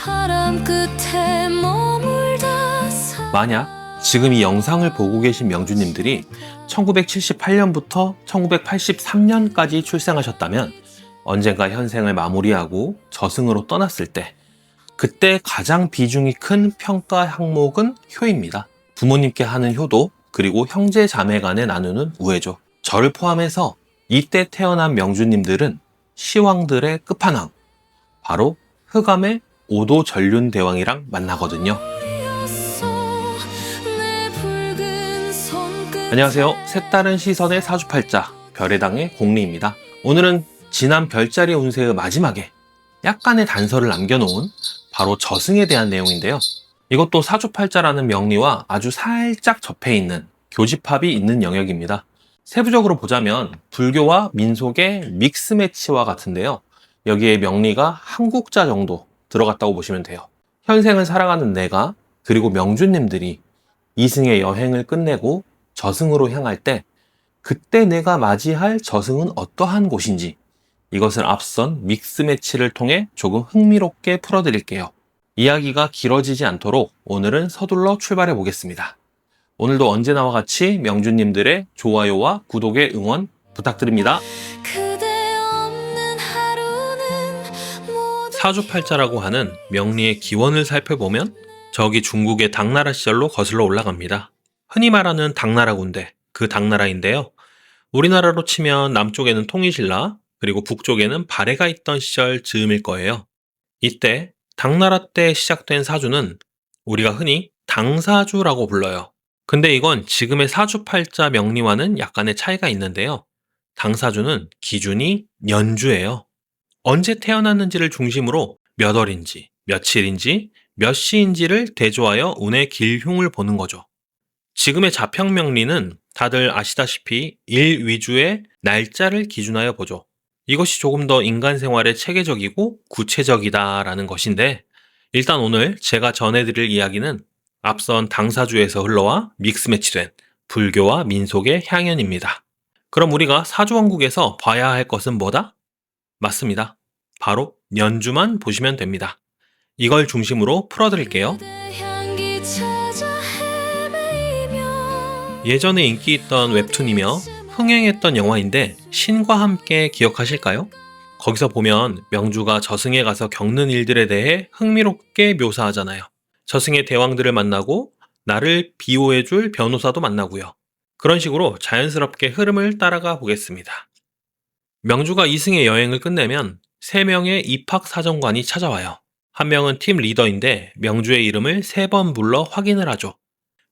바람 끝에 머물다 만약 지금 이 영상을 보고 계신 명주님들이 1978년부터 1983년까지 출생하셨다면 언젠가 현생을 마무리하고 저승으로 떠났을 때 그때 가장 비중이 큰 평가 항목은 효입니다. 부모님께 하는 효도, 그리고 형제 자매 간에 나누는 우애죠. 저를 포함해서 이때 태어난 명주님들은 시왕들의 끝판왕, 바로 흑암의 오도 전륜대왕이랑 만나거든요. 안녕하세요. 색다른 시선의 사주팔자 별의당의 공리입니다. 오늘은 지난 별자리 운세의 마지막에 약간의 단서를 남겨놓은 바로 저승에 대한 내용인데요. 이것도 사주팔자라는 명리와 아주 살짝 접해 있는 교집합이 있는 영역입니다. 세부적으로 보자면 불교와 민속의 믹스 매치와 같은데요. 여기에 명리가 한국자 정도 들어갔다고 보시면 돼요. 현생을 살아가는 내가, 그리고 명주님들이 이승의 여행을 끝내고 저승으로 향할 때 그때 내가 맞이할 저승은 어떠한 곳인지, 이것을 앞선 믹스 매치를 통해 조금 흥미롭게 풀어드릴게요. 이야기가 길어지지 않도록 오늘은 서둘러 출발해 보겠습니다. 오늘도 언제나와 같이 명주님들의 좋아요와 구독의 응원 부탁드립니다. 사주팔자라고 하는 명리의 기원을 살펴보면 저기 중국의 당나라 시절로 거슬러 올라갑니다. 흔히 말하는 당나라 군대, 그 당나라인데요. 우리나라로 치면 남쪽에는 통일신라, 그리고 북쪽에는 발해가 있던 시절 즈음일 거예요. 이때 당나라 때 시작된 사주는 우리가 흔히 당사주라고 불러요. 근데 이건 지금의 사주팔자 명리와는 약간의 차이가 있는데요. 당사주는 기준이 년주예요. 언제 태어났는지를 중심으로 몇 월인지, 며칠인지, 몇 시인지를 대조하여 운의 길흉을 보는 거죠. 지금의 자평 명리는 다들 아시다시피 일 위주의 날짜를 기준하여 보죠. 이것이 조금 더 인간 생활에 체계적이고 구체적이다라는 것인데, 일단 오늘 제가 전해드릴 이야기는 앞선 당사주에서 흘러와 믹스매치된 불교와 민속의 향연입니다. 그럼 우리가 사주왕국에서 봐야 할 것은 뭐다? 맞습니다. 바로 년주만 보시면 됩니다. 이걸 중심으로 풀어드릴게요. 예전에 인기 있던 웹툰이며 흥행했던 영화인데 신과 함께 기억하실까요? 거기서 보면 명주가 저승에 가서 겪는 일들에 대해 흥미롭게 묘사하잖아요. 저승의 대왕들을 만나고 나를 비호해줄 변호사도 만나고요. 그런 식으로 자연스럽게 흐름을 따라가 보겠습니다. 명주가 이승의 여행을 끝내면 3명의 입학사정관이 찾아와요. 한 명은 팀 리더인데 명주의 이름을 3번 불러 확인을 하죠.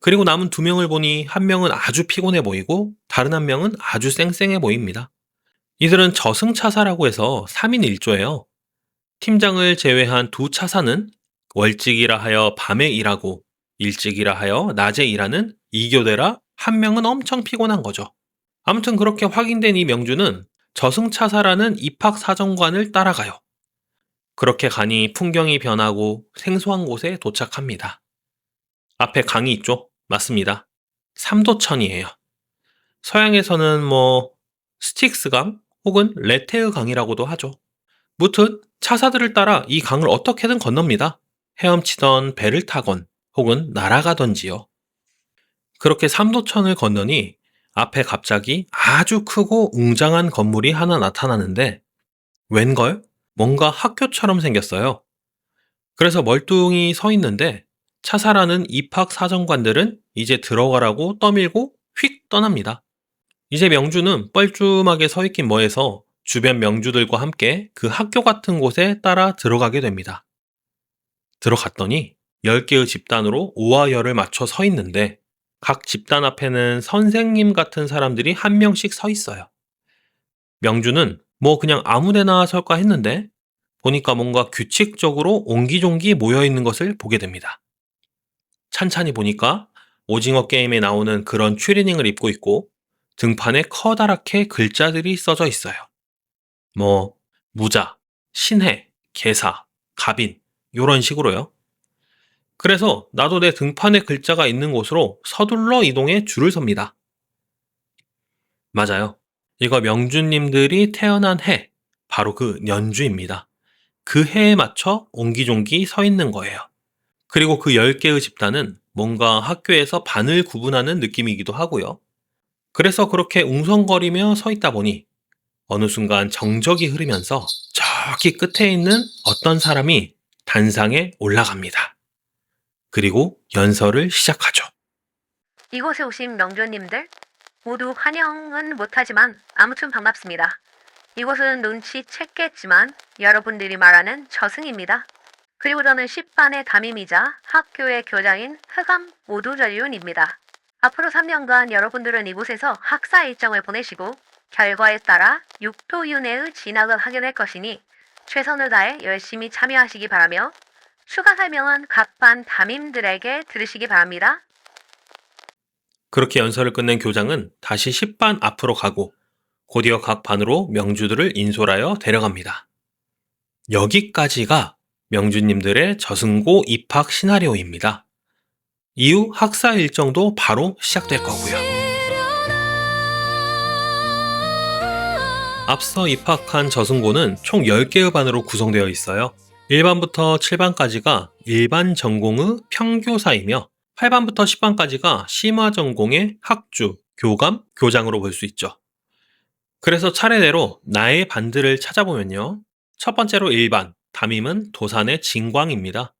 그리고 남은 2명을 보니 한 명은 아주 피곤해 보이고 다른 한 명은 아주 쌩쌩해 보입니다. 이들은 저승차사라고 해서 3인 1조예요. 팀장을 제외한 2차사는 월직이라 하여 밤에 일하고 일찍이라 하여 낮에 일하는 2교대라 한 명은 엄청 피곤한 거죠. 아무튼 그렇게 확인된 이 명주는 저승차사라는 입학사정관을 따라가요. 그렇게 가니 풍경이 변하고 생소한 곳에 도착합니다. 앞에 강이 있죠? 맞습니다. 삼도천이에요. 서양에서는 스틱스강 혹은 레테의 강이라고도 하죠. 무튼 차사들을 따라 이 강을 어떻게든 건넙니다. 헤엄치던 배를 타건 혹은 날아가던지요. 그렇게 삼도천을 건너니 앞에 갑자기 아주 크고 웅장한 건물이 하나 나타나는데 웬걸? 뭔가 학교처럼 생겼어요. 그래서 멀뚱히 서 있는데 차사라는 입학사정관들은 이제 들어가라고 떠밀고 휙 떠납니다. 이제 명주는 뻘쭘하게 서 있긴 뭐해서 주변 명주들과 함께 그 학교 같은 곳에 따라 들어가게 됩니다. 들어갔더니 10개의 집단으로 오와열을 맞춰 서 있는데 각 집단 앞에는 선생님 같은 사람들이 한 명씩 서 있어요. 명주는 그냥 아무데나 설까 했는데 보니까 뭔가 규칙적으로 옹기종기 모여있는 것을 보게 됩니다. 찬찬히 보니까 오징어 게임에 나오는 그런 추리닝을 입고 있고 등판에 커다랗게 글자들이 써져 있어요. 무자, 신해, 계사, 갑인 이런 식으로요. 그래서 나도 내 등판에 글자가 있는 곳으로 서둘러 이동해 줄을 섭니다. 맞아요. 이거 명주님들이 태어난 해, 바로 그 년주입니다. 그 해에 맞춰 옹기종기 서 있는 거예요. 그리고 그 10개의 집단은 뭔가 학교에서 반을 구분하는 느낌이기도 하고요. 그래서 그렇게 웅성거리며 서 있다 보니 어느 순간 정적이 흐르면서 저기 끝에 있는 어떤 사람이 단상에 올라갑니다. 그리고 연설을 시작하죠. 이곳에 오신 명주님들 모두 환영은 못하지만 아무튼 반갑습니다. 이곳은 눈치챘겠지만 여러분들이 말하는 저승입니다. 그리고 저는 10반의 담임이자 학교의 교장인 흑암 오두전륜입니다. 앞으로 3년간 여러분들은 이곳에서 학사 일정을 보내시고 결과에 따라 6도 윤회의 진학을 하게 될 것이니 최선을 다해 열심히 참여하시기 바라며 추가 설명은 각 반 담임들에게 들으시기 바랍니다. 그렇게 연설을 끝낸 교장은 다시 10반 앞으로 가고 곧이어 각 반으로 명주들을 인솔하여 데려갑니다. 여기까지가 명주님들의 저승고 입학 시나리오입니다. 이후 학사 일정도 바로 시작될 거고요. 앞서 입학한 저승고는 총 10개의 반으로 구성되어 있어요. 1반부터 7반까지가 일반 전공의 평교사이며 8반부터 10반까지가 심화 전공의 학주, 교감, 교장으로 볼 수 있죠. 그래서 차례대로 나의 반들을 찾아보면요. 첫 번째로 1반, 담임은 도산의 진광입니다.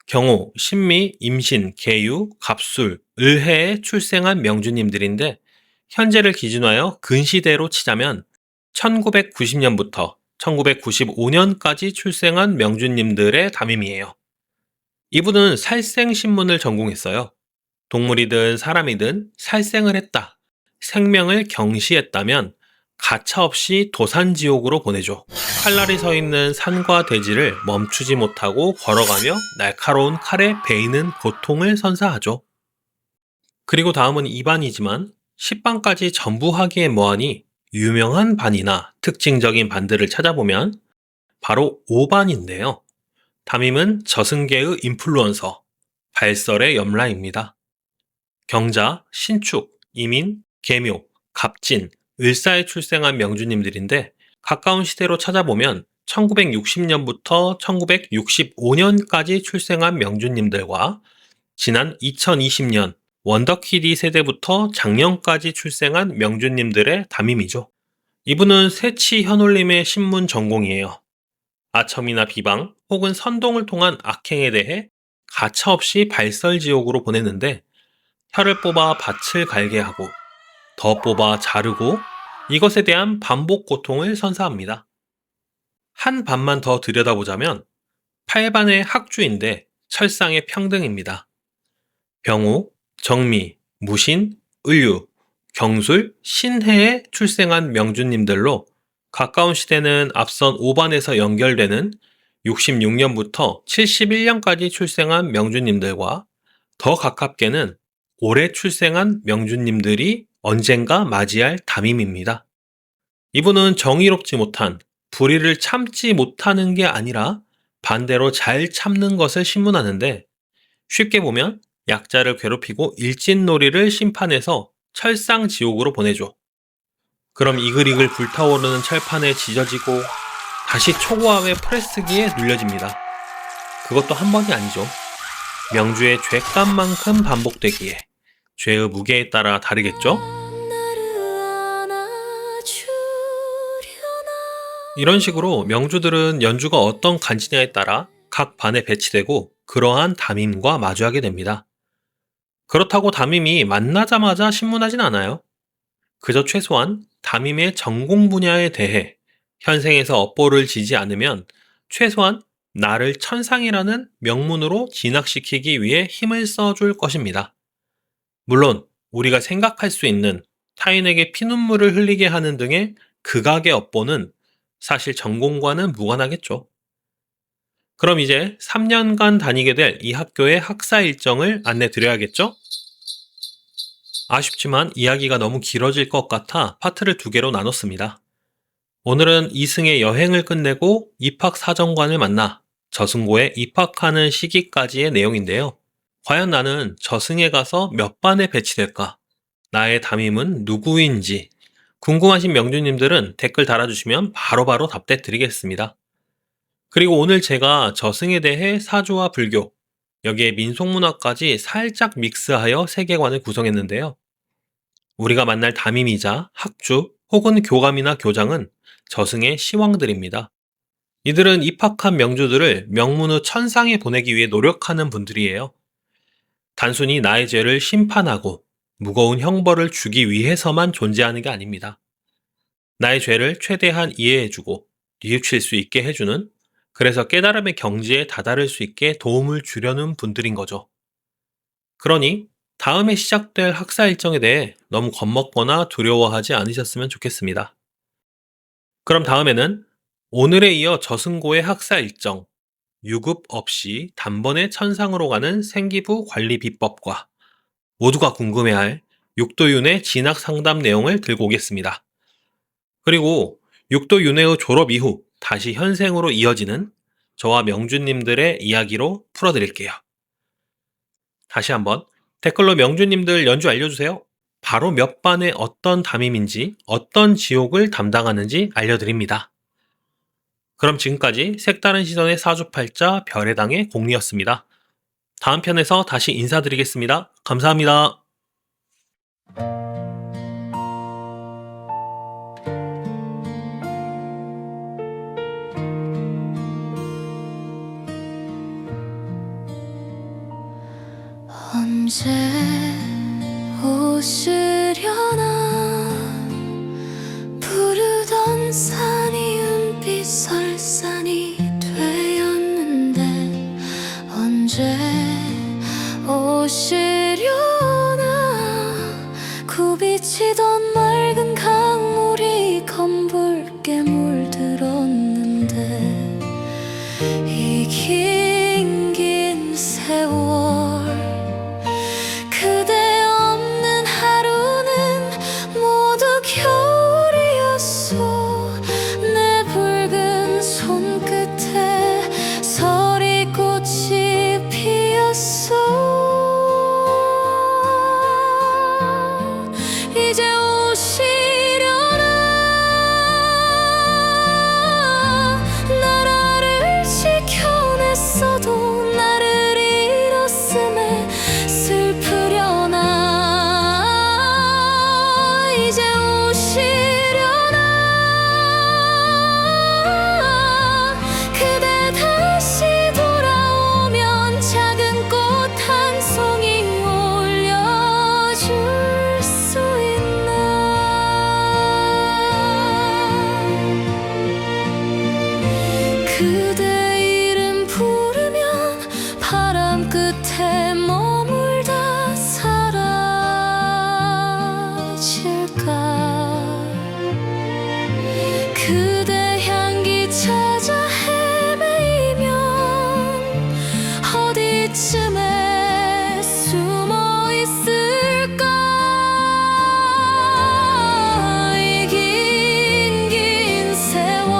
경호, 신미, 임신, 계유, 갑술, 을해에 출생한 명주님들인데 현재를 기준하여 근시대로 치자면 1990년부터 1995년까지 출생한 명주님들의 담임이에요. 이분은 살생신문을 전공했어요. 동물이든 사람이든 살생을 했다, 생명을 경시했다면 가차없이 도산지옥으로 보내줘. 칼날이 서 있는 산과 대지를 멈추지 못하고 걸어가며 날카로운 칼에 베이는 고통을 선사하죠. 그리고 다음은 2반이지만 10반까지 전부 하기에 뭐하니 유명한 반이나 특징적인 반들을 찾아보면 바로 5반인데요. 담임은 저승계의 인플루언서, 발설의 염라입니다. 경자, 신축, 이민, 계묘, 갑진, 을사에 출생한 명주님들인데 가까운 시대로 찾아보면 1960년부터 1965년까지 출생한 명주님들과 지난 2020년 원더키디 세대부터 작년까지 출생한 명주님들의 담임이죠. 이분은 세치 현올림의 신문 전공이에요. 아첨이나 비방 혹은 선동을 통한 악행에 대해 가차없이 발설지옥으로 보내는데 혀를 뽑아 밭을 갈게 하고 더 뽑아 자르고 이것에 대한 반복 고통을 선사합니다. 한 반만 더 들여다보자면 8반의 학주인데 철상의 평등입니다. 병호, 정미, 무신, 을유, 경술, 신해에 출생한 명주님들로 가까운 시대는 앞선 5반에서 연결되는 66년부터 71년까지 출생한 명주님들과 더 가깝게는 올해 출생한 명주님들이 언젠가 맞이할 담임입니다. 이분은 정의롭지 못한, 불의를 참지 못하는 게 아니라 반대로 잘 참는 것을 신문하는데 쉽게 보면 약자를 괴롭히고 일진놀이를 심판해서 철상지옥으로 보내줘. 그럼 이글이글 불타오르는 철판에 지져지고 다시 초고압의 프레스기에 눌려집니다. 그것도 한 번이 아니죠. 명주의 죄값만큼 반복되기에 죄의 무게에 따라 다르겠죠? 이런 식으로 명주들은 연주가 어떤 간지냐에 따라 각 반에 배치되고 그러한 담임과 마주하게 됩니다. 그렇다고 담임이 만나자마자 신문하진 않아요. 그저 최소한 담임의 전공 분야에 대해 현생에서 업보를 지지 않으면 최소한 나를 천상이라는 명문으로 진학시키기 위해 힘을 써줄 것입니다. 물론 우리가 생각할 수 있는 타인에게 피눈물을 흘리게 하는 등의 극악의 업보는 사실 전공과는 무관하겠죠. 그럼 이제 3년간 다니게 될 이 학교의 학사 일정을 안내 드려야겠죠? 아쉽지만 이야기가 너무 길어질 것 같아 파트를 2개로 나눴습니다. 오늘은 이승의 여행을 끝내고 입학 사정관을 만나 저승고에 입학하는 시기까지의 내용인데요. 과연 나는 저승에 가서 몇 반에 배치될까? 나의 담임은 누구인지 궁금하신 명주님들은 댓글 달아주시면 바로바로 답변 드리겠습니다. 그리고 오늘 제가 저승에 대해 사주와 불교, 여기에 민속문화까지 살짝 믹스하여 세계관을 구성했는데요. 우리가 만날 담임이자 학주 혹은 교감이나 교장은 저승의 시왕들입니다. 이들은 입학한 명주들을 명문 후 천상에 보내기 위해 노력하는 분들이에요. 단순히 나의 죄를 심판하고 무거운 형벌을 주기 위해서만 존재하는 게 아닙니다. 나의 죄를 최대한 이해해주고 뉘우칠 수 있게 해주는, 그래서 깨달음의 경지에 다다를 수 있게 도움을 주려는 분들인 거죠. 그러니 다음에 시작될 학사 일정에 대해 너무 겁먹거나 두려워하지 않으셨으면 좋겠습니다. 그럼 다음에는 오늘에 이어 저승고의 학사 일정, 유급 없이 단번에 천상으로 가는 생기부 관리 비법과 모두가 궁금해할 육도윤회 진학 상담 내용을 들고 오겠습니다. 그리고 육도윤회의 졸업 이후 다시 현생으로 이어지는 저와 명주님들의 이야기로 풀어드릴게요. 다시 한번 댓글로 명주님들 연주 알려주세요. 바로 몇 반에 어떤 담임인지, 어떤 지옥을 담당하는지 알려드립니다. 그럼 지금까지 색다른 시선의 사주팔자 별의당의 공리였습니다. 다음 편에서 다시 인사드리겠습니다. 감사합니다. 언제 오시려나 부르던 산이 은빛 설산이 되었는데 언제 오시려나 굽이치던 맑은 강물이 검붉게 물들었는데 이 긴 세월 그대 없는 하루는 모두 겨울이었소. 내 붉은 손끝에 서리꽃이 피었소. 이제 오시려나 나라를 지켜냈어도 나를 잃었음에 슬프려나. 이제 오시려나 그대 다시 돌아오면 작은 꽃 한 송이 올려줄 수 있나. 그대 이름 부르면 바람 끝에 머물다 사라질까. 그대 향기 찾아 헤매이면 어디쯤에 숨어 있을까. 이 긴 세월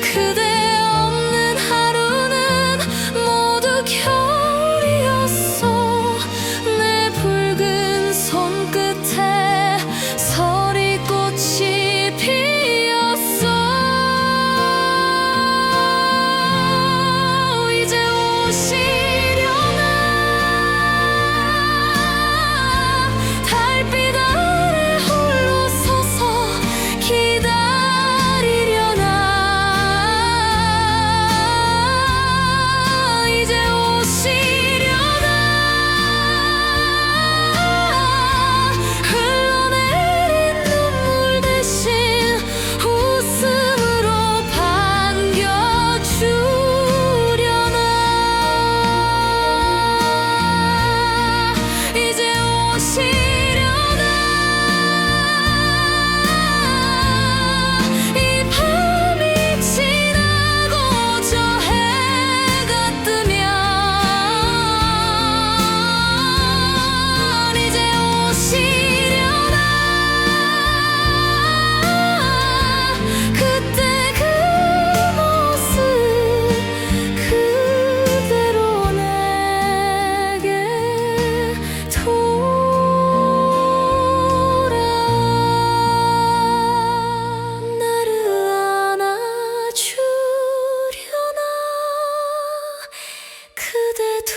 그대 없는 하루는 모두 겨울이었어. 내 붉은 손끝에 서리꽃이 피었어. 이제 오시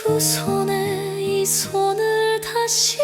두 손에 이 손을 다시